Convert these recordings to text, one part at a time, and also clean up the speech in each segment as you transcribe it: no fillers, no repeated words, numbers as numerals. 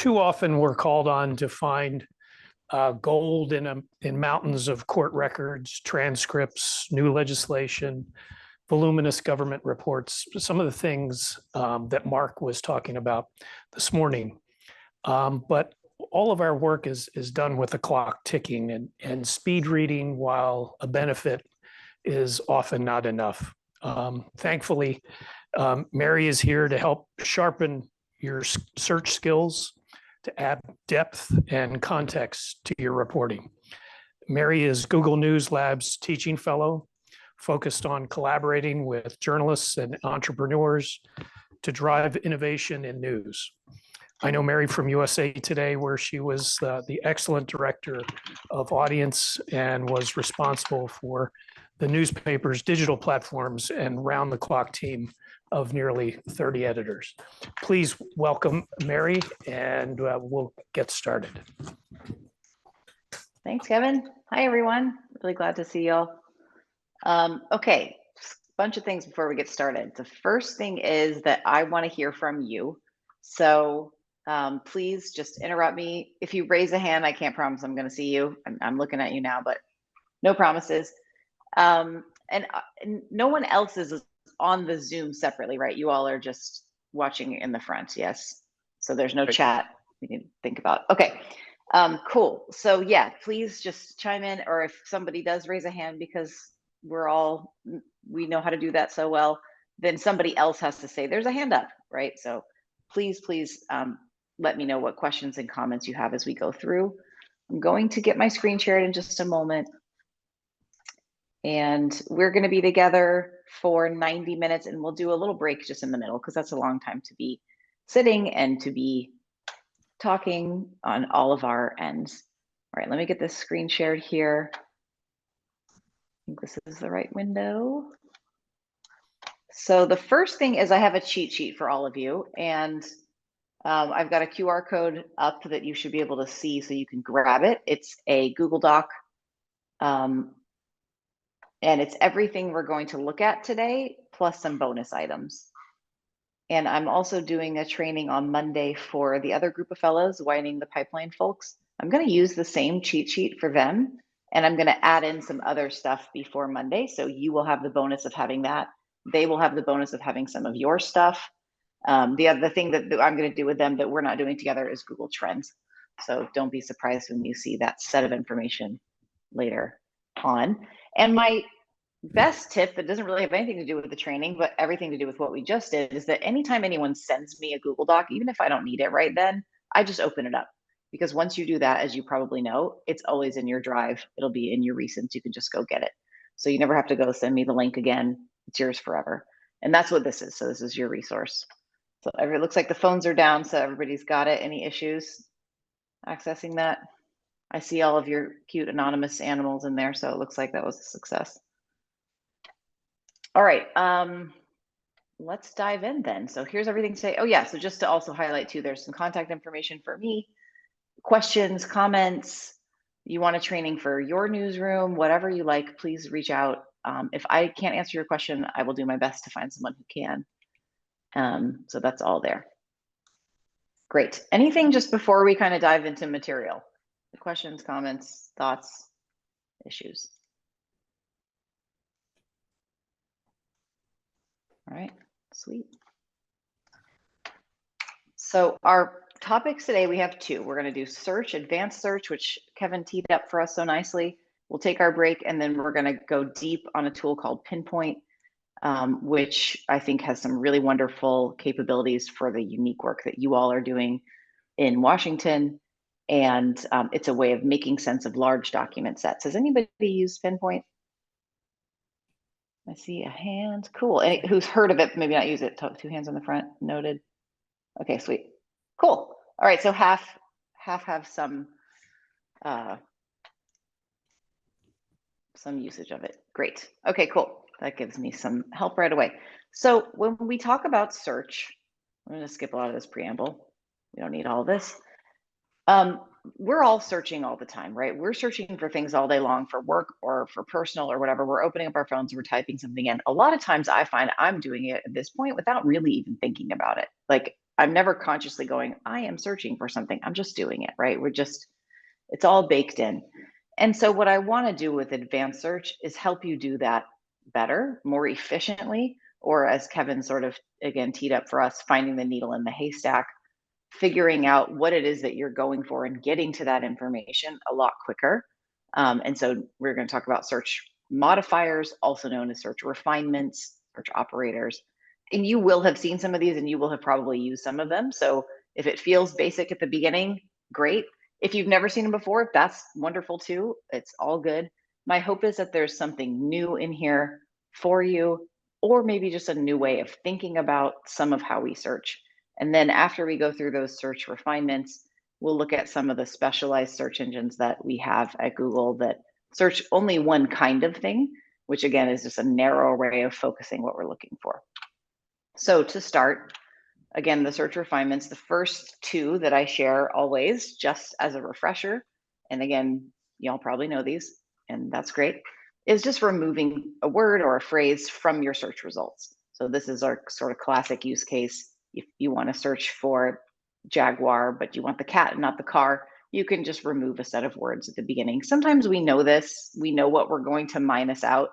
Too often we're called on to find gold in mountains of court records, transcripts, new legislation, voluminous government reports, some of the things that Mark was talking about this morning. But all of our work is done with the clock ticking, and speed reading, while a benefit, is often not enough. Thankfully, Mary is here to help sharpen your search skills, to add depth and context to your reporting. Mary is Google News Lab's teaching fellow, focused on collaborating with journalists and entrepreneurs to drive innovation in news. I know Mary from USA Today, where she was the excellent director of audience and was responsible for the newspaper's digital platforms and round-the-clock team of nearly 30 editors. Please welcome Mary, and we'll get started. Thanks, Kevin. Hi, everyone. Really glad to see y'all. Okay, bunch of things before we get started. The first thing is that I want to hear from you. So please just interrupt me. If you raise a hand, I can't promise I'm going to see you. I'm looking at you now, but no promises. And no one else is on the Zoom separately, right? You all are just watching in the front, yes? So there's no chat we need to think about. Okay, cool. So yeah, please just chime in, or if somebody does raise a hand because we know how to do that so well, then somebody else has to say there's a hand up, right? So please let me know what questions and comments you have as we go through. I'm going to get my screen shared in just a moment. And we're going to be together for 90 minutes, and we'll do a little break just in the middle because that's a long time to be sitting and to be talking on all of our ends. All right, let me get this screen shared here. I think this is the right window. So the first thing is I have a cheat sheet for all of you, and I've got a QR code up that you should be able to see so you can grab it. It's a Google Doc. And it's everything we're going to look at today, plus some bonus items. And I'm also doing a training on Monday for the other group of fellows, Widening the Pipeline folks. I'm going to use the same cheat sheet for them, and I'm going to add in some other stuff before Monday. So you will have the bonus of having that. They will have the bonus of having some of your stuff. The other thing that I'm going to do with them that we're not doing together is Google Trends. So don't be surprised when you see that set of information later on. And my best tip that doesn't really have anything to do with the training, but everything to do with what we just did, is that anytime anyone sends me a Google Doc, even if I don't need it right then, I just open it up. Because once you do that, as you probably know, it's always in your drive. It'll be in your recents. You can just go get it. So you never have to go send me the link again. It's yours forever. And that's what this is. So this is your resource. So it looks like the phones are down, so everybody's got it. Any issues accessing that? I see all of your cute anonymous animals in there, so it looks like that was a success. All right, let's dive in then. So here's everything to say. Oh yeah, so just to also highlight too, there's some contact information for me, questions, comments, you want a training for your newsroom, whatever you like, please reach out. If I can't answer your question, I will do my best to find someone who can. So that's all there. Great. Anything just before we kind of dive into material? Questions, comments, thoughts, issues? All right, sweet. So our topics today, we have two. We're going to do search, advanced search, which Kevin teed up for us so nicely. We'll take our break, and then we're going to go deep on a tool called Pinpoint, which I think has some really wonderful capabilities for the unique work that you all are doing in Washington. And it's a way of making sense of large document sets. Has anybody used Pinpoint? I see a hand. Cool. Who's heard of it, maybe not use it. Two hands on the front. Noted. Okay, sweet. Cool. All right, so half have some usage of it. Great. Okay, cool. That gives me some help right away. So when we talk about search, I'm going to skip a lot of this preamble. We don't need all of this. We're all searching all the time, right? We're searching for things all day long for work or for personal or whatever. We're opening up our phones, we're typing something in. A lot of times I find I'm doing it at this point without really even thinking about it. Like I'm never consciously going, I am searching for something. I'm just doing it, right? It's all baked in. And so what I want to do with advanced search is help you do that better, more efficiently, or as Kevin sort of again teed up for us, finding the needle in the haystack, figuring out what it is that you're going for and getting to that information a lot quicker. And so we're going to talk about search modifiers, also known as search refinements, search operators. And you will have seen some of these and you will have probably used some of them. So if it feels basic at the beginning, great. If you've never seen them before, that's wonderful too. It's all good. My hope is that there's something new in here for you, or maybe just a new way of thinking about some of how we search. And then after we go through those search refinements, we'll look at some of the specialized search engines that we have at Google that search only one kind of thing, which again is just a narrow array of focusing what we're looking for. So to start, again, the search refinements, the first two that I share always, just as a refresher, and again, y'all probably know these, and that's great, is just removing a word or a phrase from your search results. So this is our sort of classic use case. If you want to search for Jaguar, but you want the cat and not the car, you can just remove a set of words at the beginning. Sometimes we know this, we know what we're going to minus out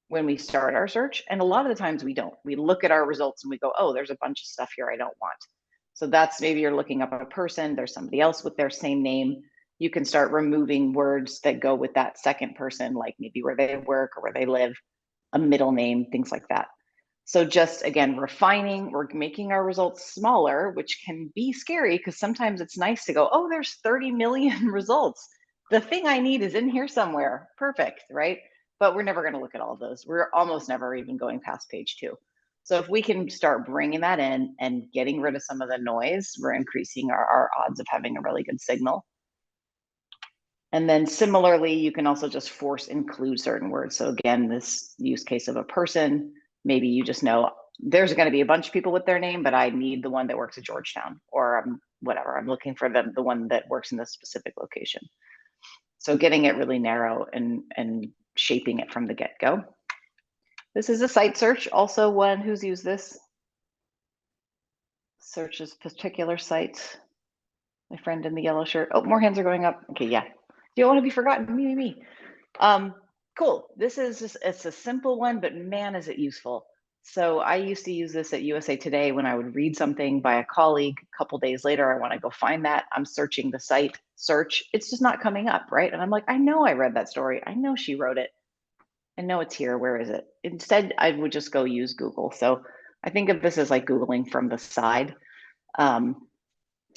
when we start our search. And a lot of the times we don't. We look at our results and we go, oh, there's a bunch of stuff here I don't want. So that's maybe you're looking up a person, there's somebody else with their same name. You can start removing words that go with that second person, like maybe where they work or where they live, a middle name, things like that. So just again, refining, we're making our results smaller, which can be scary because sometimes it's nice to go, oh, there's 30 million results. The thing I need is in here somewhere. Perfect, right? But we're never going to look at all of those. We're almost never even going past page 2. So if we can start bringing that in and getting rid of some of the noise, we're increasing our odds of having a really good signal. And then similarly, you can also just force include certain words. So again, this use case of a person, maybe you just know there's going to be a bunch of people with their name, but I need the one that works at Georgetown, or whatever. I'm looking for the one that works in this specific location. So getting it really narrow and shaping it from the get-go. This is a site search, also one who's used this. Searches particular sites. My friend in the yellow shirt. Oh, more hands are going up. Okay, yeah. You don't want to be forgotten. Me. Cool. This is just, it's a simple one, but man, is it useful. So I used to use this at USA Today when I would read something by a colleague. A couple days later, I want to go find that. I'm searching the site, search. It's just not coming up, right? And I'm like, I know I read that story. I know she wrote it. I know it's here. Where is it? Instead, I would just go use Google. So I think of this as like Googling from the side.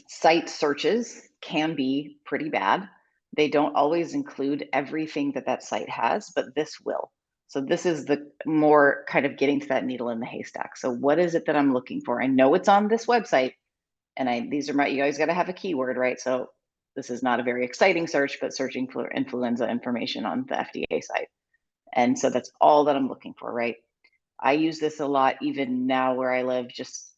Site searches can be pretty bad. They don't always include everything that site has, but this will. So this is the more kind of getting to that needle in the haystack. So what is it that I'm looking for? I know it's on this website, and these are my, you guys got to have a keyword, right? So this is not a very exciting search, but searching for influenza information on the FDA site. And so that's all that I'm looking for, right? I use this a lot, even now where I live, just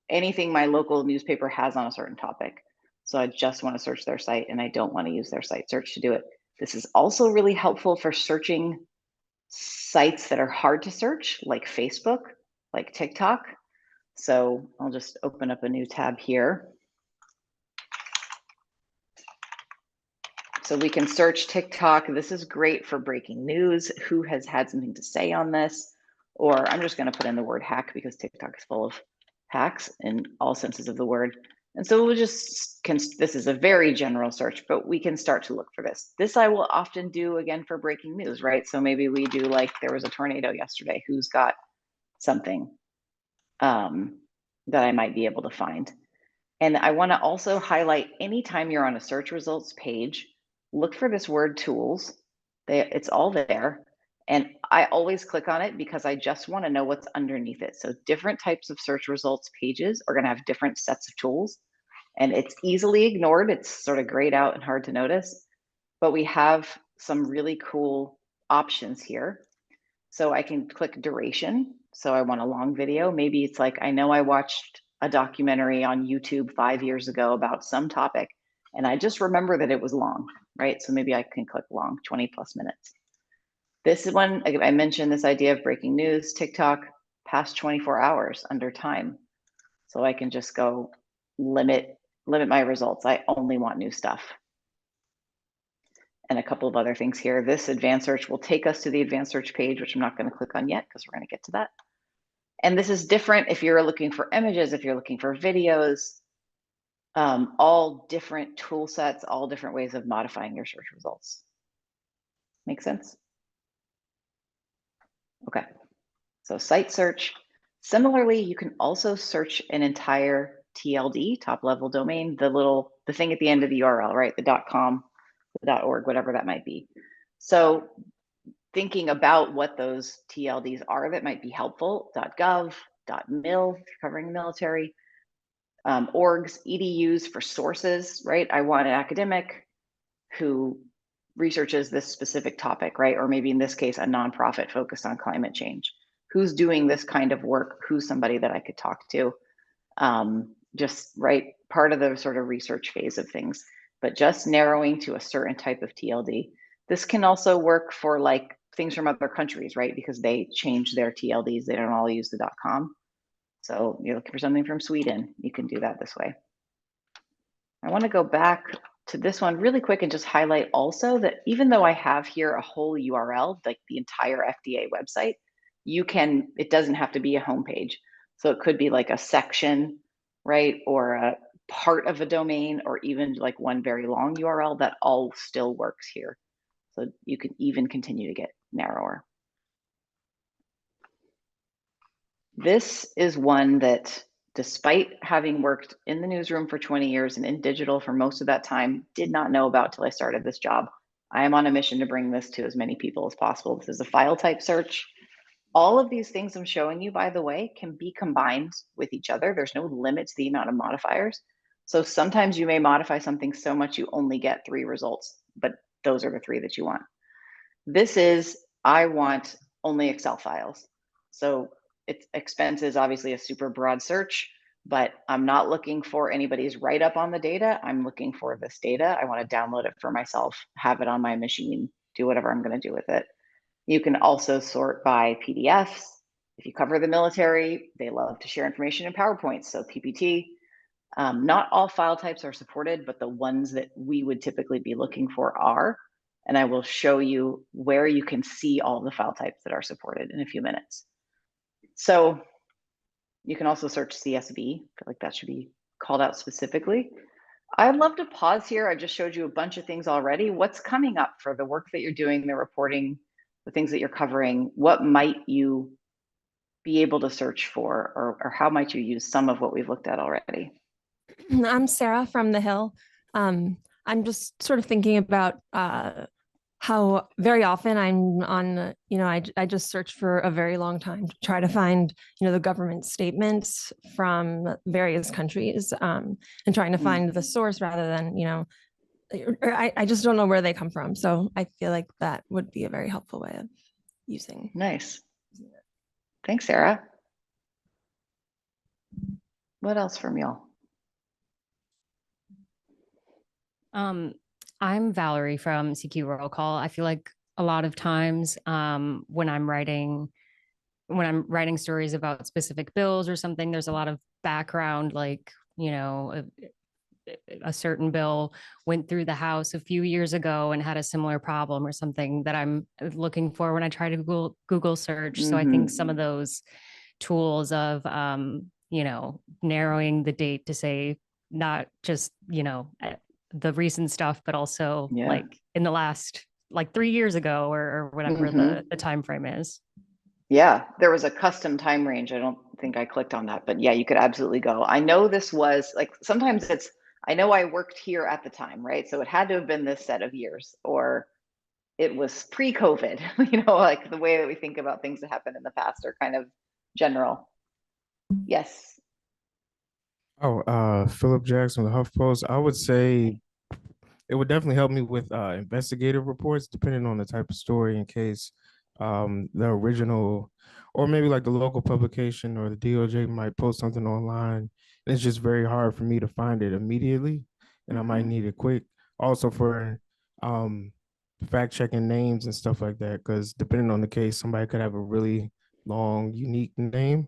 anything my local newspaper has on a certain topic. So I just want to search their site and I don't want to use their site search to do it. This is also really helpful for searching sites that are hard to search, like Facebook, like TikTok. So I'll just open up a new tab here. So we can search TikTok. This is great for breaking news. Who has had something to say on this? Or I'm just going to put in the word hack because TikTok is full of hacks in all senses of the word. And so we'll just, this is a very general search, but we can start to look for this. This I will often do again for breaking news, right? So maybe we do like there was a tornado yesterday. Who's got something that I might be able to find? And I want to also highlight anytime you're on a search results page, look for this word tools. It's all there. And I always click on it because I just want to know what's underneath it. So different types of search results pages are going to have different sets of tools. And it's easily ignored. It's sort of grayed out and hard to notice. But we have some really cool options here. So I can click duration. So I want a long video. Maybe it's like, I know I watched a documentary on YouTube 5 years ago about some topic, and I just remember that it was long, right? So maybe I can click long, 20 plus minutes. This one, I mentioned this idea of breaking news, TikTok, past 24 hours under time. So I can just go limit my results. I only want new stuff. And a couple of other things here. This advanced search will take us to the advanced search page, which I'm not going to click on yet because we're going to get to that. And this is different if you're looking for images, if you're looking for videos, all different tool sets, all different ways of modifying your search results. Make sense? Okay, so site search. Similarly, you can also search an entire TLD, top level domain, the thing at the end of the URL, right? The .com, the .org, whatever that might be. So thinking about what those TLDs are that might be helpful, .gov, .mil, covering military, orgs, EDUs for sources, right? I want an academic who researches this specific topic, right? Or maybe in this case, a nonprofit focused on climate change. Who's doing this kind of work? Who's somebody that I could talk to? Just right, part of the sort of research phase of things, but just narrowing to a certain type of TLD. This can also work for like things from other countries, right? Because they change their TLDs. They don't all use the .com. So you're looking for something from Sweden, you can do that this way. I want to go back to this one really quick and just highlight also that even though I have here a whole URL, like the entire FDA website, it doesn't have to be a homepage. So it could be like a section, right? Or a part of a domain, or even like one very long URL. That all still works here. So you can even continue to get narrower. This is one that, despite having worked in the newsroom for 20 years and in digital for most of that time, did not know about till I started this job. I am on a mission to bring this to as many people as possible. This is a file type search. All of these things I'm showing you, by the way, can be combined with each other. There's no limit to the amount of modifiers. So sometimes you may modify something so much you only get 3 results, but those are the 3 that you want. This is, I want only Excel files. So expense is obviously a super broad search, but I'm not looking for anybody's write up on the data. I'm looking for this data. I want to download it for myself, have it on my machine, do whatever I'm going to do with it. You can also sort by PDFs. If you cover the military, they love to share information in PowerPoint, so PPT. Not all file types are supported, but the ones that we would typically be looking for are. And I will show you where you can see all the file types that are supported in a few minutes. So you can also search CSV. I feel like that should be called out specifically. I'd love to pause here. I just showed you a bunch of things already. What's coming up for the work that you're doing, the reporting, the things that you're covering? What might you be able to search for, or how might you use some of what we've looked at already? I'm Sarah from the Hill. I'm just sort of thinking about how very often I'm on, I just search for a very long time to try to find, the government statements from various countries, and trying to find the source rather than, I just don't know where they come from. So I feel like that would be a very helpful way of using. Nice. Thanks, Sarah. What else from y'all? I'm Valerie from CQ Roll Call. I feel like a lot of times when I'm writing stories about specific bills or something, there's a lot of background, like, a certain bill went through the House a few years ago and had a similar problem or something that I'm looking for when I try to Google search. So I think some of those tools of, narrowing the date to say not just, the recent stuff, but also like in the last, like 3 years ago or whatever the time frame is. Yeah, there was a custom time range. I don't think I clicked on that, but yeah, you could absolutely go. I know this was like, sometimes I know I worked here at the time, right? So it had to have been this set of years, or it was pre-COVID, like the way that we think about things that happened in the past are kind of general. Yes. Philip Jackson with HuffPost. I would say it would definitely help me with investigative reports, depending on the type of story, in case the original, or maybe like the local publication or the DOJ might post something online. And it's just very hard for me to find it immediately, and I might need it quick. Also for fact checking names and stuff like that, because depending on the case, somebody could have a really long, unique name.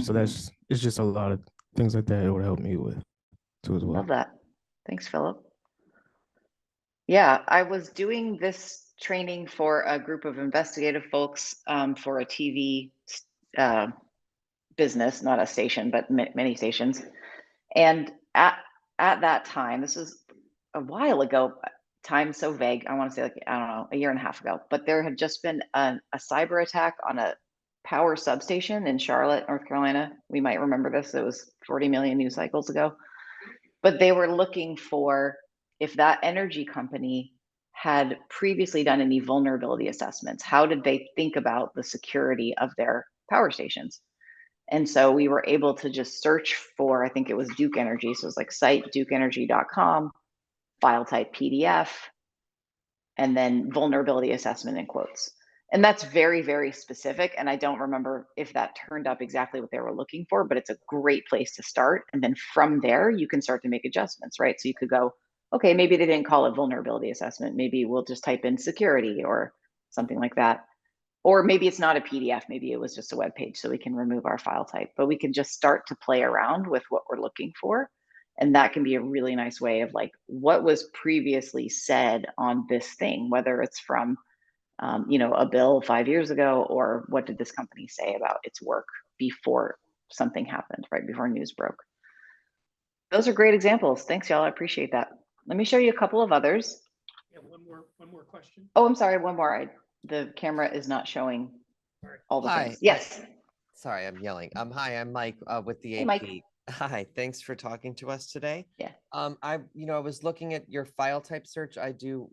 So it's just a lot of things like that, it would help me with too as well. Love that. Thanks, Philip. Yeah, I was doing this training for a group of investigative folks for a TV business, not a station, but many stations. And at that time, this was a while ago, time so vague, I want to say like, I don't know, a year and a half ago, but there had just been a cyber attack on a power substation in Charlotte, North Carolina. We might remember this. It was 40 million news cycles ago. But they were looking for if that energy company had previously done any vulnerability assessments. How did they think about the security of their power stations? And so we were able to just search for, I think it was Duke Energy. So it was like site dukeenergy.com, file type PDF, and then vulnerability assessment in quotes. And that's very, very specific. And I don't remember if that turned up exactly what they were looking for, but it's a great place to start. And then from there, you can start to make adjustments, right? So you could go, okay, maybe they didn't call it vulnerability assessment. Maybe we'll just type in security or something like that. Or maybe it's not a PDF, maybe it was just a web page, so we can remove our file type, but we can just start to play around with what we're looking for. And that can be a really nice way of like, what was previously said on this thing, whether it's from, a bill 5 years ago, or what did this company say about its work before something happened, right before news broke. Those are great examples. Thanks, y'all. I appreciate that. Let me show you a couple of others. Yeah, one more question. Oh, I'm sorry, one more. The camera is not showing all the things. Yes. Sorry, I'm yelling. Hi, I'm Mike with the Hey, AP. Mike. Hi, thanks for talking to us today. Yeah. I was looking at your file type search. I do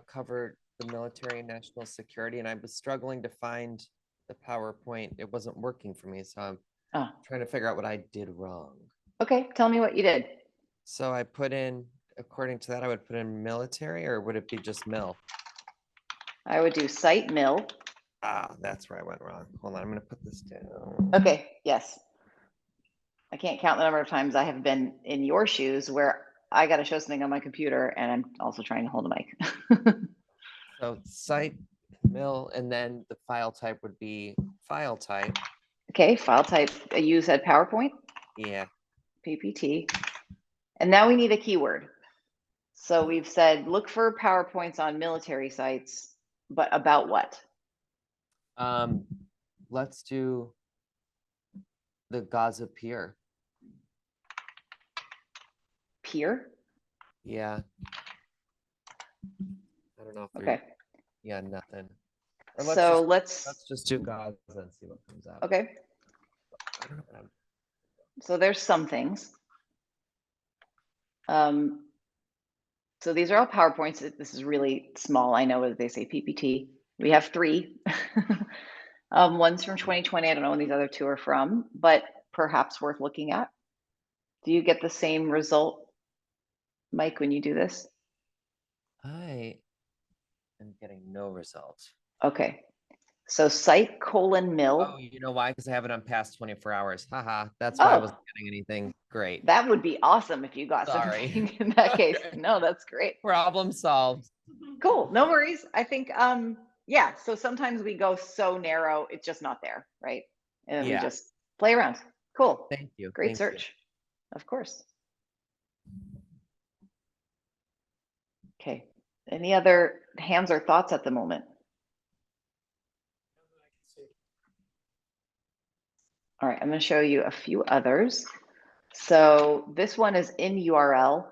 cover the military and national security, and I was struggling to find the PowerPoint. It wasn't working for me, so I'm trying to figure out what I did wrong. Okay, tell me what you did. So I put in, according to that, I would put in military, or would it be just mil? I would do site mil. Ah, that's where I went wrong. Hold on, I'm going to put this down. Okay, yes. I can't count the number of times I have been in your shoes where I got to show something on my computer and I'm also trying to hold a mic. So site mil, and then the file type would be file type. Okay, file type. You said PowerPoint? Yeah. PPT. And now we need a keyword. So we've said look for PowerPoints on military sites, but about what? Let's do the Gaza pier. Pier? Yeah. I don't know if Okay. Yeah, nothing. Or let's just do Gaza and see what comes out. Okay. So there's some things. So these are all PowerPoints. This is really small. I know as they say PPT. We have 3. One's from 2020. I don't know when these other 2 are from, but perhaps worth looking at. Do you get the same result, Mike, when you do this? I am getting no result. Okay. So site :mil. Oh, you know why? Because I have it on past 24 hours. Haha. That's why I wasn't getting anything. Great. That would be awesome if you got something in that case. No, that's great. Problem solved. Cool. No worries. I think, yeah. So sometimes we go so narrow, it's just not there, right? And we just play around. Cool. Thank you. Great search. Of course. Okay. Any other hands or thoughts at the moment? All right, I'm going to show you a few others. So this one is in URL.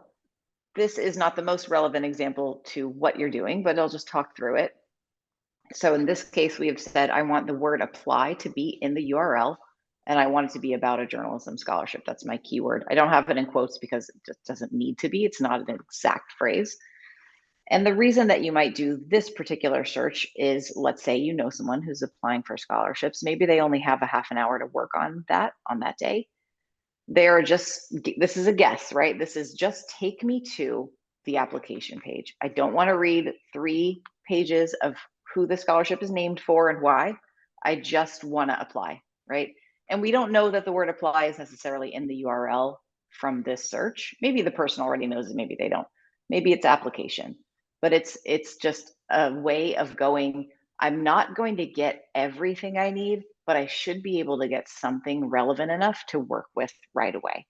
This is not the most relevant example to what you're doing, but I'll just talk through it. So in this case, we have said, I want the word apply to be in the URL, and I want it to be about a journalism scholarship. That's my keyword. I don't have it in quotes because it just doesn't need to be. It's not an exact phrase. And the reason that you might do this particular search is, let's say you know someone who's applying for scholarships. Maybe they only have a half an hour to work on that day. They're just, this is a guess, right? This is just take me to the application page. I don't want to read 3 pages of who the scholarship is named for and why. I just want to apply, right? And we don't know that the word apply is necessarily in the URL from this search. Maybe the person already knows it, maybe they don't. Maybe it's application. But it's just a way of going, I'm not going to get everything I need, but I should be able to get something relevant enough to work with right away.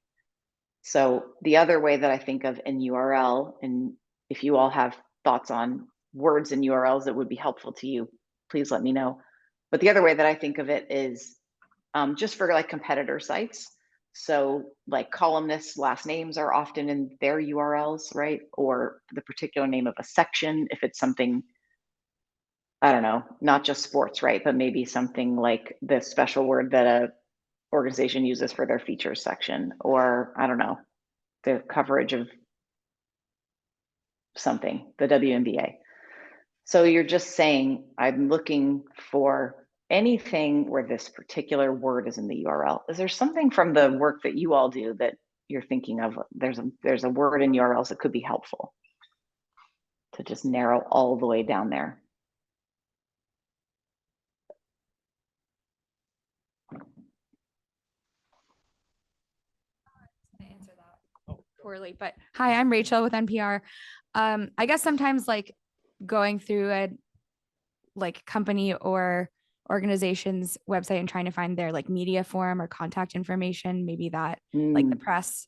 So the other way that I think of an URL, and if you all have thoughts on words and URLs that would be helpful to you, please let me know. But the other way that I think of it is just for like competitor sites. So like columnists' last names are often in their URLs, right? Or the particular name of a section, if it's something, I don't know, not just sports, right? But maybe something like the special word that a organization uses for their features section, or I don't know, the coverage of something, the WNBA. So you're just saying, I'm looking for anything where this particular word is in the URL. Is there something from the work that you all do that you're thinking of? There's a word in URLs that could be helpful to just narrow all the way down there. Answer that poorly, but hi, I'm Rachel with NPR. I guess sometimes like going through a like company or organization's website and trying to find their like media form or contact information, maybe that like the press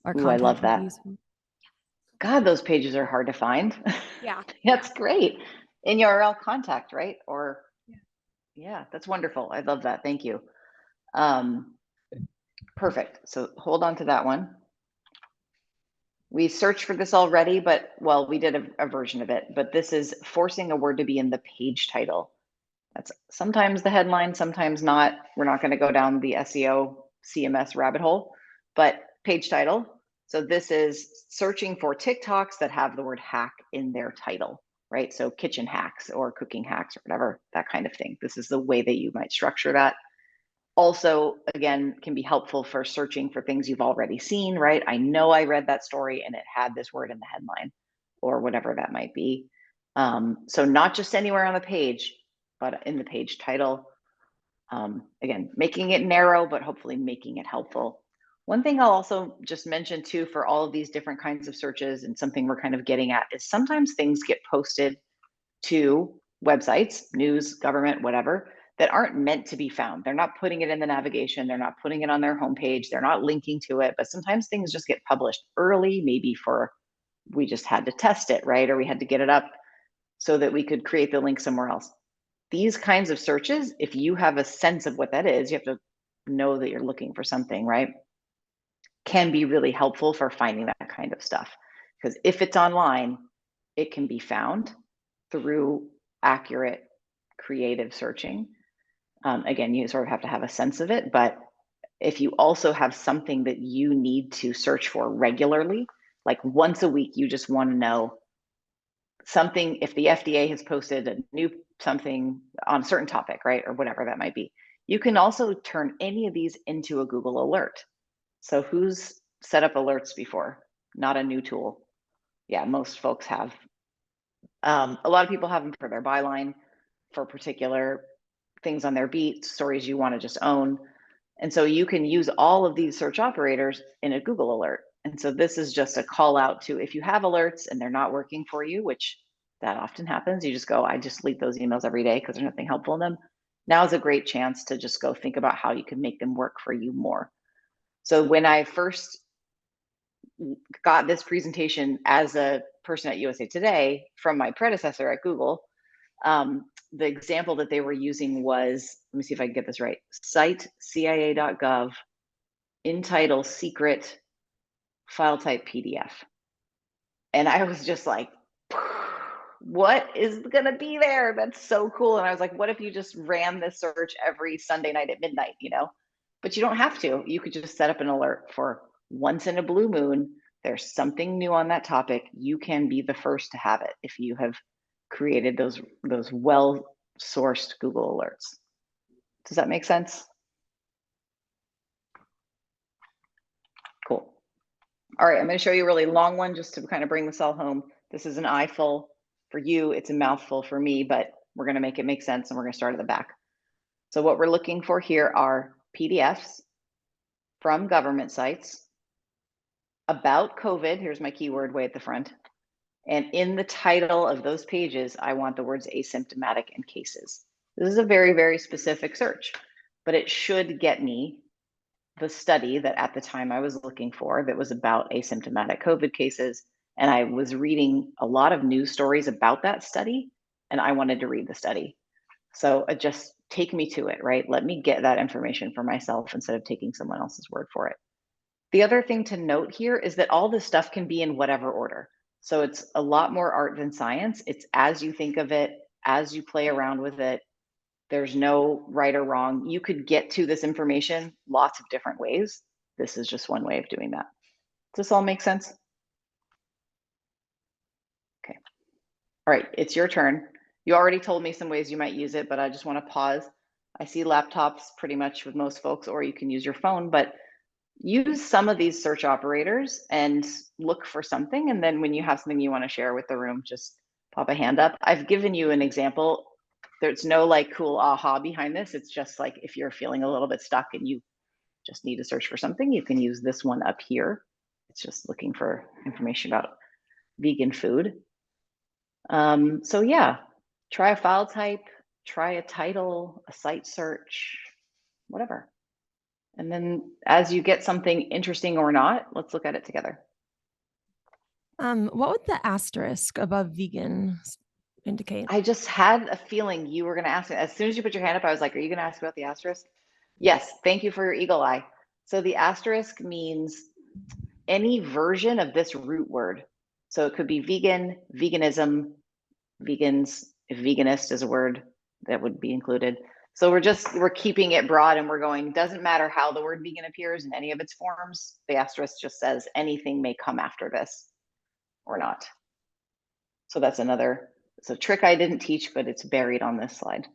or Ooh, I love contact would that. be useful. God, those pages are hard to find. Yeah. That's great. In URL contact, right? Or yeah, that's wonderful. I love that. Thank you. Perfect. So hold on to that one. We searched for this already, but well, we did a version of it, but this is forcing a word to be in the page title. That's sometimes the headline, sometimes not. We're not going to go down the SEO CMS rabbit hole, but page title. So this is searching for TikToks that have the word hack in their title, right? So kitchen hacks or cooking hacks or whatever, that kind of thing. This is the way that you might structure that. Also, again, can be helpful for searching for things you've already seen, right? I know I read that story and it had this word in the headline or whatever that might be. So not just anywhere on the page, but in the page title. Again, making it narrow, but hopefully making it helpful. One thing I'll also just mention too, for all of these different kinds of searches, and something we're kind of getting at, is sometimes things get posted to websites, news, government, whatever, that aren't meant to be found. They're not putting it in the navigation. They're not putting it on their homepage. They're not linking to it. But sometimes things just get published early, maybe we just had to test it, right? Or we had to get it up so that we could create the link somewhere else. These kinds of searches, if you have a sense of what that is, you have to know that you're looking for something, right? Can be really helpful for finding that kind of stuff. Because if it's online, it can be found through accurate, creative searching. Again, you sort of have to have a sense of it, but if you also have something that you need to search for regularly, like once a week, you just want to know something, if the FDA has posted a new something on a certain topic, right? Or whatever that might be. You can also turn any of these into a Google alert. So who's set up alerts before? Not a new tool. Yeah, most folks have. A lot of people have them for their byline, for particular things on their beat, stories you want to just own. And so you can use all of these search operators in a Google alert. And so this is just a call out to, if you have alerts and they're not working for you, which that often happens, you just go, I just delete those emails every day because there's nothing helpful in them. Now is a great chance to just go think about how you can make them work for you more. So when I first got this presentation as a person at USA Today from my predecessor at Google, the example that they were using was, let me see if I can get this right, cite cia.gov, in title secret, file type PDF. And I was just like, what is going to be there? That's so cool. And I was like, what if you just ran this search every Sunday night at midnight, you know? But you don't have to. You could just set up an alert for once in a blue moon. There's something new on that topic. You can be the first to have it if you have created those well-sourced Google alerts. Does that make sense? Cool. All right, I'm going to show you a really long one just to kind of bring this all home. This is an eyeful for you. It's a mouthful for me, but we're going to make it make sense, and we're going to start at the back. So what we're looking for here are PDFs from government sites about COVID. Here's my keyword way at the front. And in the title of those pages, I want the words asymptomatic and cases. This is a very, very specific search, but it should get me the study that at the time I was looking for that was about asymptomatic COVID cases. And I was reading a lot of news stories about that study, and I wanted to read the study. So just take me to it, right? Let me get that information for myself instead of taking someone else's word for it. The other thing to note here is that all this stuff can be in whatever order. So it's a lot more art than science. It's as you think of it, as you play around with it. There's no right or wrong. You could get to this information lots of different ways. This is just one way of doing that. Does this all make sense? Okay. All right, it's your turn. You already told me some ways you might use it, but I just want to pause. I see laptops pretty much with most folks, or you can use your phone, but use some of these search operators and look for something. And then when you have something you want to share with the room, just pop a hand up. I've given you an example. There's no like cool aha behind this. It's just like if you're feeling a little bit stuck and you just need to search for something, you can use this one up here. It's just looking for information about vegan food. So yeah, try a file type, try a title, a site search, whatever. And then as you get something interesting or not, let's look at it together. What would the asterisk above vegan indicate? I just had a feeling you were going to ask it. As soon as you put your hand up, I was like, are you going to ask about the asterisk? Yes, thank you for your eagle eye. So the asterisk means any version of this root word. So it could be vegan, veganism, vegans, if veganist is a word, that would be included. So we're keeping it broad, and we're going, doesn't matter how the word vegan appears in any of its forms. The asterisk just says anything may come after this or not. So that's it's a trick I didn't teach, but it's buried on this slide.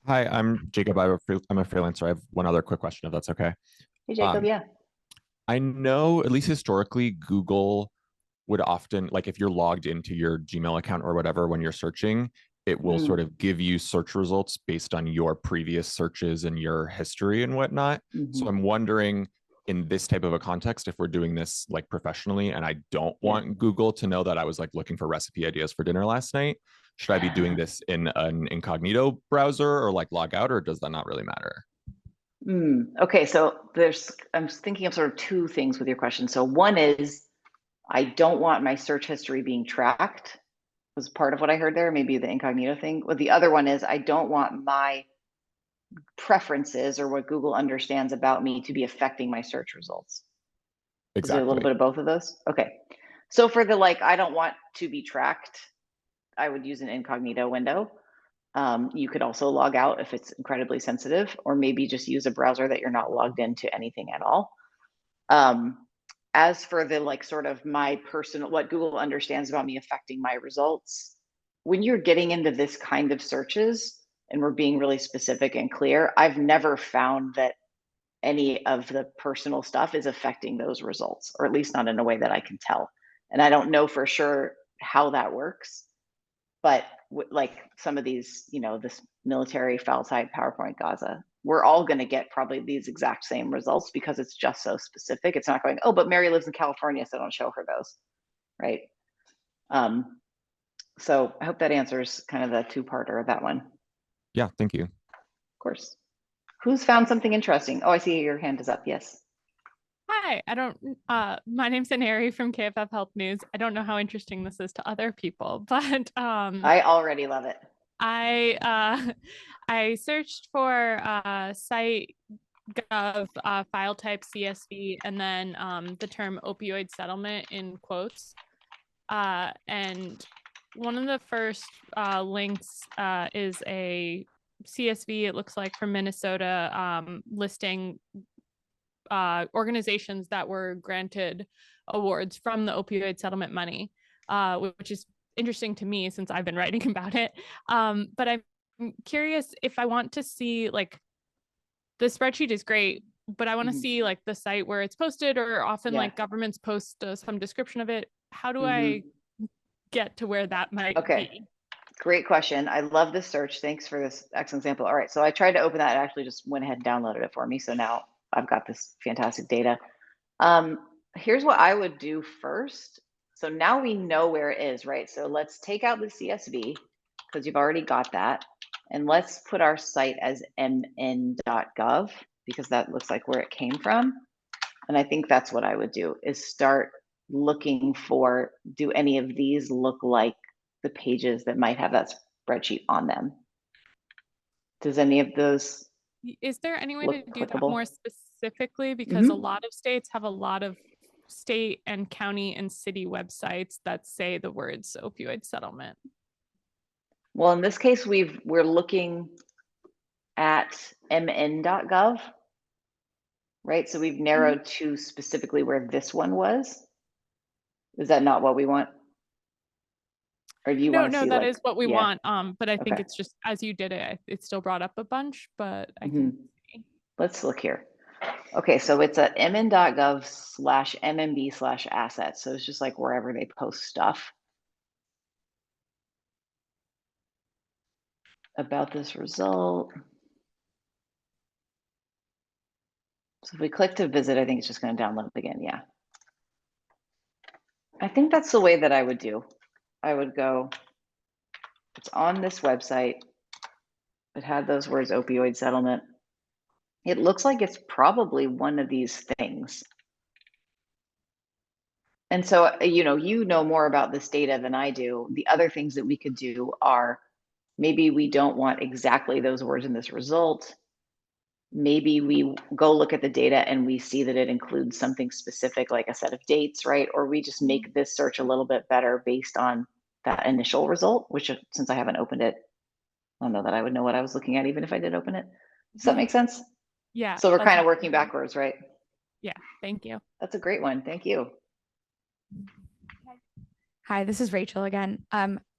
Hi, I'm Jacob. I'm a freelancer. I have one other quick question, if that's okay. Hey, Jacob, yeah. I know, at least historically, Google would often, like if you're logged into your Gmail account or whatever, when you're searching, it will sort of give you search results based on your previous searches and your history and whatnot. So I'm wondering, in this type of a context, if we're doing this like professionally and I don't want Google to know that I was like looking for recipe ideas for dinner last night, should I be doing this in an incognito browser or like log out, or does that not really matter? Okay, so I'm thinking of sort of two things with your question. So one is, I don't want my search history being tracked, was part of what I heard there, maybe the incognito thing. But the other one is, I don't want my preferences or what Google understands about me to be affecting my search results. Exactly. Is there a little bit of both of those? Okay. So for the like, I don't want to be tracked, I would use an incognito window. You could also log out if it's incredibly sensitive, or maybe just use a browser that you're not logged into anything at all. As for the like sort of my personal, what Google understands about me affecting my results, when you're getting into this kind of searches and we're being really specific and clear, I've never found that any of the personal stuff is affecting those results, or at least not in a way that I can tell. And I don't know for sure how that works, but like some of these, this military file type, PowerPoint, Gaza, we're all going to get probably these exact same results because it's just so specific. It's not going, oh, but Mary lives in California, so don't show her those, right? So I hope that answers kind of the two-parter of that one. Yeah, thank you. Of course. Who's found something interesting? Oh, I see your hand is up. Yes. Hi, my name's Aneri from KFF Health News. I don't know how interesting this is to other people, but I already love it. I searched for site gov file type CSV and then the term opioid settlement in quotes. And one of the first links is a CSV, it looks like, from Minnesota, listing organizations that were granted awards from the opioid settlement money, which is interesting to me since I've been writing about it. But I'm curious if I want to see, like, the spreadsheet is great, but I want to see like the site where it's posted, or often like governments post some description of it. How do I get to where that might be? Great question. I love this search. Thanks for this excellent example. All right, so I tried to open that. It actually just went ahead and downloaded it for me. So now I've got this fantastic data. Here's what I would do first. So now we know where it is, right? So let's take out the CSV because you've already got that. And let's put our site as mn.gov because that looks like where it came from. And I think that's what I would do, is start looking for, do any of these look like the pages that might have that spreadsheet on them? Does any of those Is there any way look to do that applicable? more specifically? Because a lot of states have a lot of state and county and city websites that say the words opioid settlement. Well, in this case, we're looking at mn.gov, right? So we've narrowed to specifically where this one was. Is that not what we want? Or do you want to see that like, is what we want. But I think Okay. it's just as you did it, it still brought up a bunch, but I Mhm. can see. Let's look here. Okay, so it's at mn.gov/mmb/assets. So it's just like wherever they post stuff about this result. So if we click to visit, I think it's just going to download it again. Yeah. I think that's the way that I would do. I would go, it's on this website. It had those words opioid settlement. It looks like it's probably one of these things. And so, you know more about this data than I do. The other things that we could do are, maybe we don't want exactly those words in this result. Maybe we go look at the data and we see that it includes something specific, like a set of dates, right? Or we just make this search a little bit better based on that initial result, which since I haven't opened it, I don't know that I would know what I was looking at even if I did open it. Does that make sense? Yeah. So we're that's kind of awesome. working backwards, right? Yeah. Thank you. That's a great one. Thank you. Hi, this is Rachel again.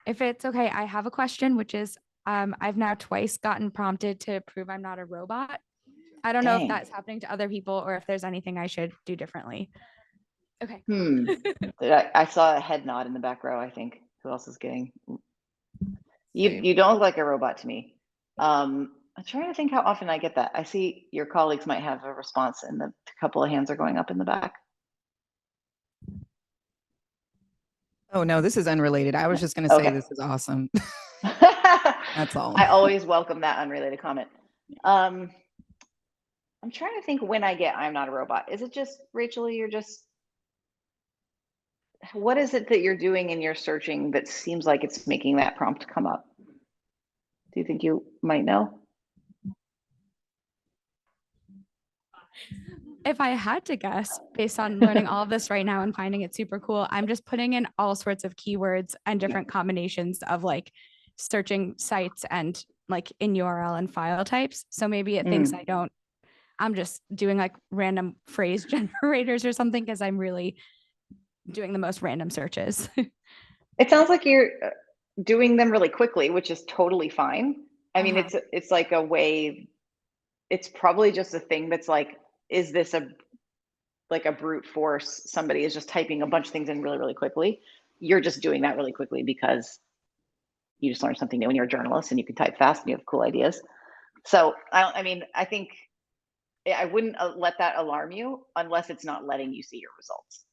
If it's okay, I have a question, which is, I've now twice gotten prompted to prove I'm not a robot. I don't know if Dang. that's happening to other people or if there's anything I should do differently. Okay. I saw a head nod in the back row, I think. Who else is getting? You don't look like a robot to me. I'm trying to think how often I get that. I see your colleagues might have a response and a couple of hands are going up in the back. Oh, no, this is unrelated. I was just going to say Okay. this is awesome. That's all. I always welcome that unrelated comment. I'm trying to think when I get I'm not a robot. Is it just, Rachel, what is it that you're doing in your searching that seems like it's making that prompt come up? Do you think you might know? If I had to guess, based on learning all of this right now and finding it super cool, I'm just putting in all sorts of keywords and different combinations of like searching sites and like in URL and file types. So maybe it thinks I'm just doing like random phrase generators or something because I'm really doing the most random searches. It sounds like you're doing them really quickly, which is totally fine. I mean, it's like a way, it's probably just a thing that's like, is this like a brute force? Somebody is just typing a bunch of things in really, really quickly. You're just doing that really quickly because you just learned something new and you're a journalist and you can type fast and you have cool ideas. So I think I wouldn't let that alarm you unless it's not letting you see your results.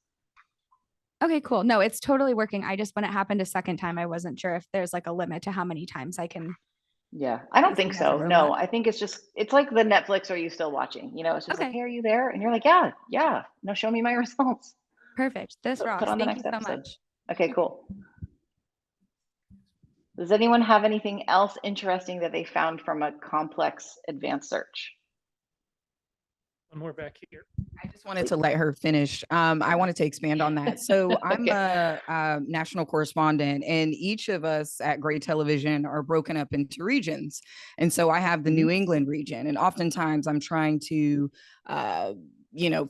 Okay, cool. No, it's totally working. I just, when it happened a second time, I wasn't sure if there's like a limit to how many times I can. Yeah, I don't think so. No, I think it's like the Netflix, are you still watching? It's just like, hey, are you there? And you're like, yeah. No, show me my results. Perfect. This rocks. Put on the Thank next you so episode. much. Okay, cool. Does anyone have anything else interesting that they found from a complex advanced search? One more back here. I just wanted to let her finish. I wanted to expand on that. So I'm a national correspondent, and each of us at Gray Television are broken up into regions. And so I have the New England region, and oftentimes I'm trying to,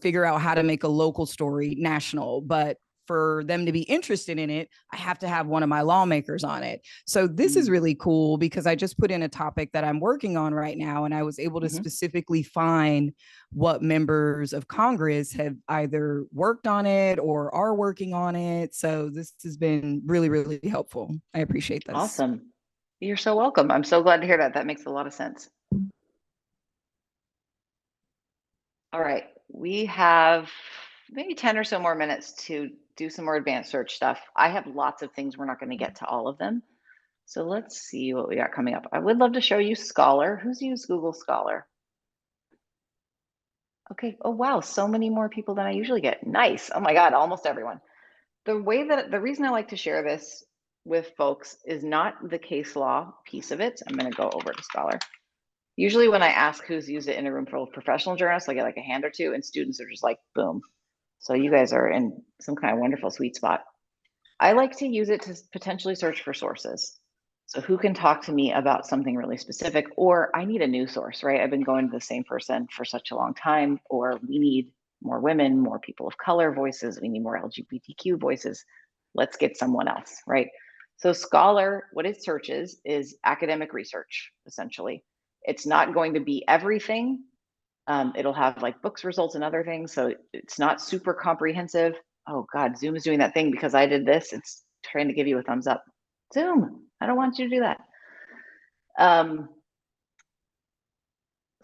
figure out how to make a local story national, but for them to be interested in it, I have to have one of my lawmakers on it. So this is really cool because I just put in a topic that I'm working on right now, and I was able to specifically find what members of Congress have either worked on it or are working on it. So this has been really, really helpful. I appreciate this. Awesome. You're so welcome. I'm so glad to hear that. That makes a lot of sense. All right, we have maybe 10 or so more minutes to do some more advanced search stuff. I have lots of things. We're not going to get to all of them. So let's see what we got coming up. I would love to show you Scholar. Who's used Google Scholar? Okay. Oh, wow. So many more people than I usually get. Nice. Oh my God, almost everyone. The reason I like to share this with folks is not the case law piece of it. I'm going to go over to Scholar. Usually when I ask who's used it in a room full of professional journalists, I get like a hand or two, and students are just like, boom. So you guys are in some kind of wonderful sweet spot. I like to use it to potentially search for sources. So who can talk to me about something really specific, or I need a new source, right? I've been going to the same person for such a long time, or we need more women, more people of color voices. We need more LGBTQ voices. Let's get someone else, right? So Scholar, what it searches is academic research, essentially. It's not going to be everything. It'll have like books, results, and other things. So it's not super comprehensive. Oh God, Zoom is doing that thing because I did this. It's trying to give you a thumbs up. Zoom, I don't want you to do that.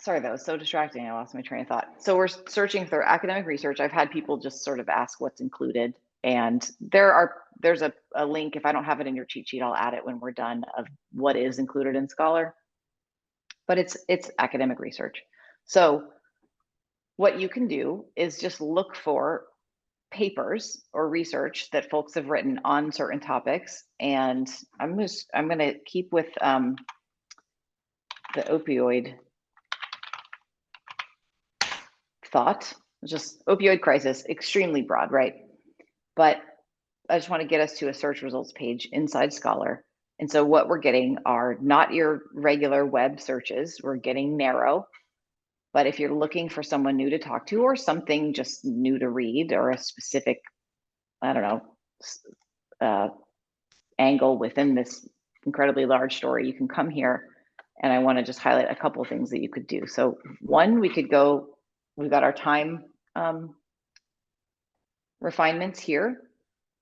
Sorry, that was so distracting. I lost my train of thought. So we're searching for academic research. I've had people just sort of ask what's included. And there's a link. If I don't have it in your cheat sheet, I'll add it when we're done, of what is included in Scholar. But it's academic research. So what you can do is just look for papers or research that folks have written on certain topics. And I'm going to keep with the opioid thought, just opioid crisis, extremely broad, right? But I just want to get us to a search results page inside Scholar. And so what we're getting are not your regular web searches. We're getting narrow. But if you're looking for someone new to talk to, or something just new to read, or a specific, I don't know, angle within this incredibly large story, you can come here. And I want to just highlight a couple of things that you could do. So one, we could go, we've got our time refinements here.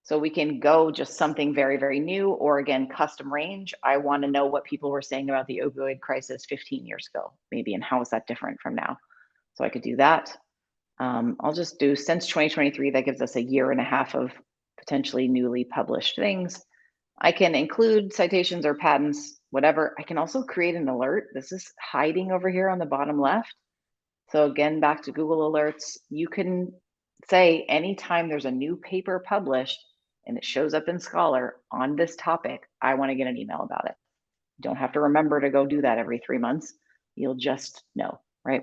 So we can go just something very, very new, or again, custom range. I want to know what people were saying about the opioid crisis 15 years ago, maybe, and how is that different from now? So I could do that. I'll just do since 2023, that gives us a year and a half of potentially newly published things. I can include citations or patents, whatever. I can also create an alert. This is hiding over here on the bottom left. So again, back to Google Alerts, you can say anytime there's a new paper published and it shows up in Scholar on this topic, I want to get an email about it. You don't have to remember to go do that every 3 months. You'll just know, right?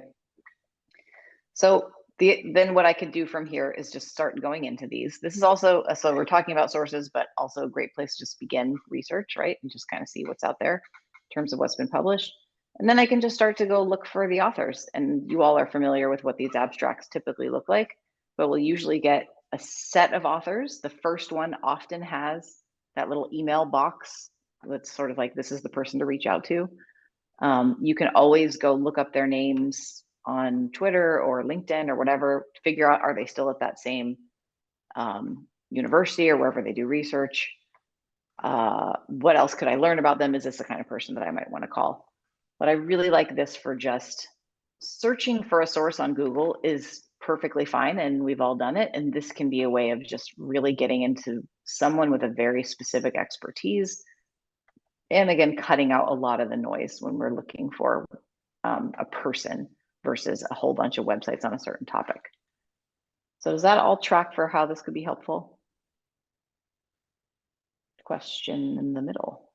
So then what I could do from here is just start going into these. This is also, so we're talking about sources, but also a great place to just begin research, right? And just kind of see what's out there in terms of what's been published. And then I can just start to go look for the authors. And you all are familiar with what these abstracts typically look like, but we'll usually get a set of authors. The first one often has that little email box that's sort of like, this is the person to reach out to. You can always go look up their names on Twitter or LinkedIn or whatever, to figure out, are they still at that same university or wherever they do research? What else could I learn about them? Is this the kind of person that I might want to call? But I really like this for just searching for a source on Google is perfectly fine, and we've all done it. And this can be a way of just really getting into someone with a very specific expertise. And again, cutting out a lot of the noise when we're looking for a person versus a whole bunch of websites on a certain topic. So does that all track for how this could be helpful? Question in the middle.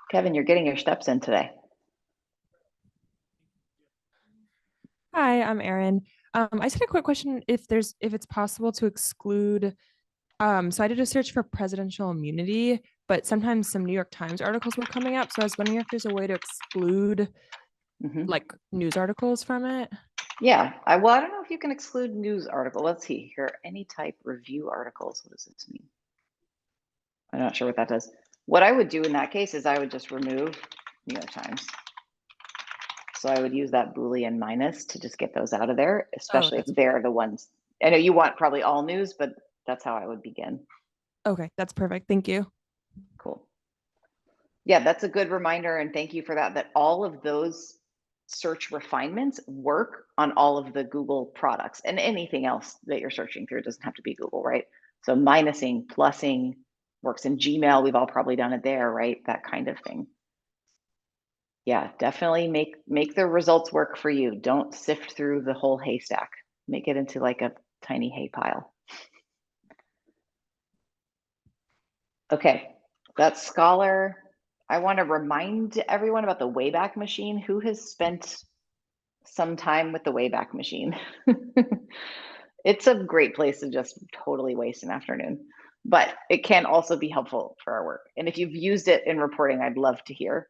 Kevin, you're getting your steps in today. Hi, I'm Erin. I just had a quick question if it's possible to exclude, so I did a search for presidential immunity, but sometimes some New York Times articles were coming up. So I was wondering if there's a way to exclude like news articles from it. Yeah, well, I don't know if you can exclude news article. Let's see here. Any type review articles. What does this mean? I'm not sure what that does. What I would do in that case is I would just remove New York Times. So I would use that Boolean minus to just get those out of there, especially if they're the ones. I know you want probably all news, but that's how I would begin. Okay, that's perfect. Thank you. Cool. Yeah, that's a good reminder. And thank you for that, that all of those search refinements work on all of the Google products and anything else that you're searching through. It doesn't have to be Google, right? So minusing, plussing, works in Gmail. We've all probably done it there, right? That kind of thing. Yeah, definitely make the results work for you. Don't sift through the whole haystack. Make it into like a tiny hay pile. Okay, that's Scholar. I want to remind everyone about the Wayback Machine. Who has spent some time with the Wayback Machine? It's a great place to just totally waste an afternoon, but it can also be helpful for our work. And if you've used it in reporting, I'd love to hear.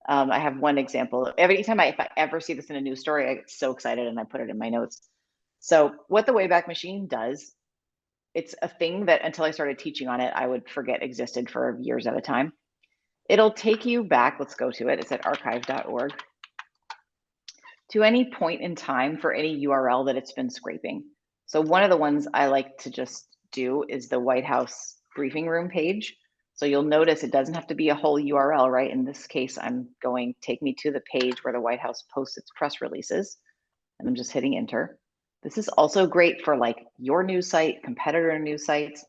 I have one example. Every time if I ever see this in a news story, I get so excited and I put it in my notes. So what the Wayback Machine does, it's a thing that until I started teaching on it, I would forget existed for years at a time. It'll take you back, let's go to it. It's at archive.org, to any point in time for any URL that it's been scraping. So one of the ones I like to just do is the White House briefing room page. So you'll notice it doesn't have to be a whole URL, right? In this case, I'm going, take me to the page where the White House posts its press releases, and I'm just hitting enter. This is also great for like your news site, competitor news sites,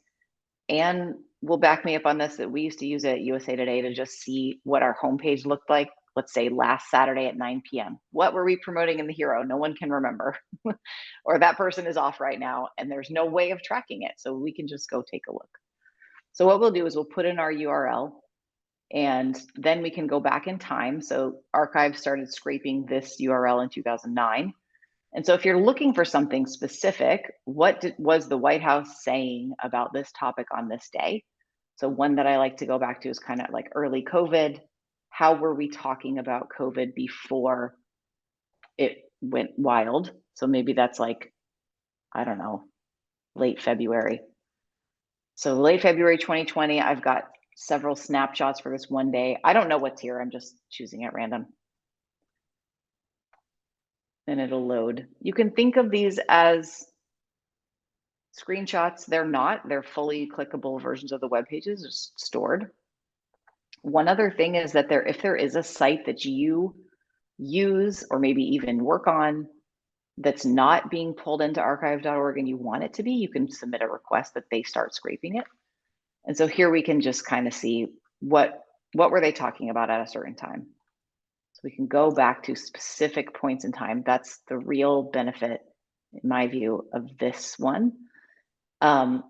and will back me up on this that we used to use it at USA Today to just see what our homepage looked like. Let's say last Saturday at 9 p.m. What were we promoting in the Hero? No one can remember. Or that person is off right now and there's no way of tracking it. So we can just go take a look. So what we'll do is we'll put in our URL and then we can go back in time. So Archive started scraping this URL in 2009. And so if you're looking for something specific, what was the White House saying about this topic on this day? So one that I like to go back to is kind of like early COVID. How were we talking about COVID before it went wild? So maybe that's like, I don't know, late February. So late February 2020, I've got several snapshots for this one day. I don't know what's here. I'm just choosing at random. And it'll load. You can think of these as screenshots. They're not. They're fully clickable versions of the web pages, just stored. One other thing is that if there is a site that you use or maybe even work on that's not being pulled into archive.org and you want it to be, you can submit a request that they start scraping it. And so here we can just kind of see what were they talking about at a certain time. So we can go back to specific points in time. That's the real benefit, in my view, of this one. And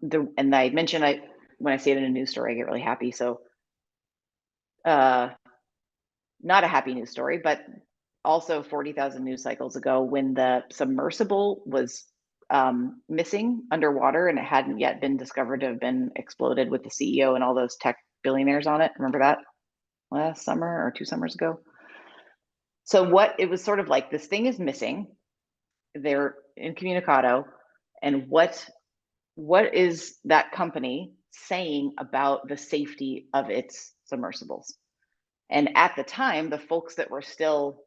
I mentioned when I see it in a news story, I get really happy. So not a happy news story, but also 40,000 news cycles ago when the submersible was missing underwater and it hadn't yet been discovered to have been exploded with the CEO and all those tech billionaires on it. Remember that last summer or 2 summers ago? So it was sort of like, this thing is missing. They're incommunicado. And what is that company saying about the safety of its submersibles? And at the time, the folks that were still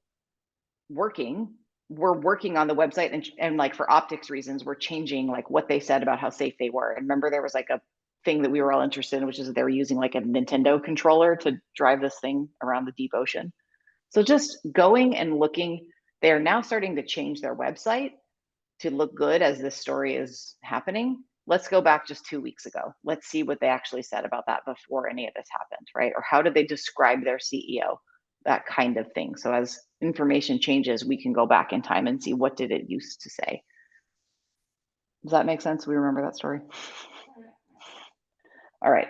working on the website and like for optics reasons, were changing like what they said about how safe they were. And remember, there was like a thing that we were all interested in, which is that they were using like a Nintendo controller to drive this thing around the deep ocean. So just going and looking, they are now starting to change their website to look good as this story is happening. Let's go back just 2 weeks ago. Let's see what they actually said about that before any of this happened, right? Or how did they describe their CEO? That kind of thing. So as information changes, we can go back in time and see what did it used to say. Does that make sense? We remember that story? All right.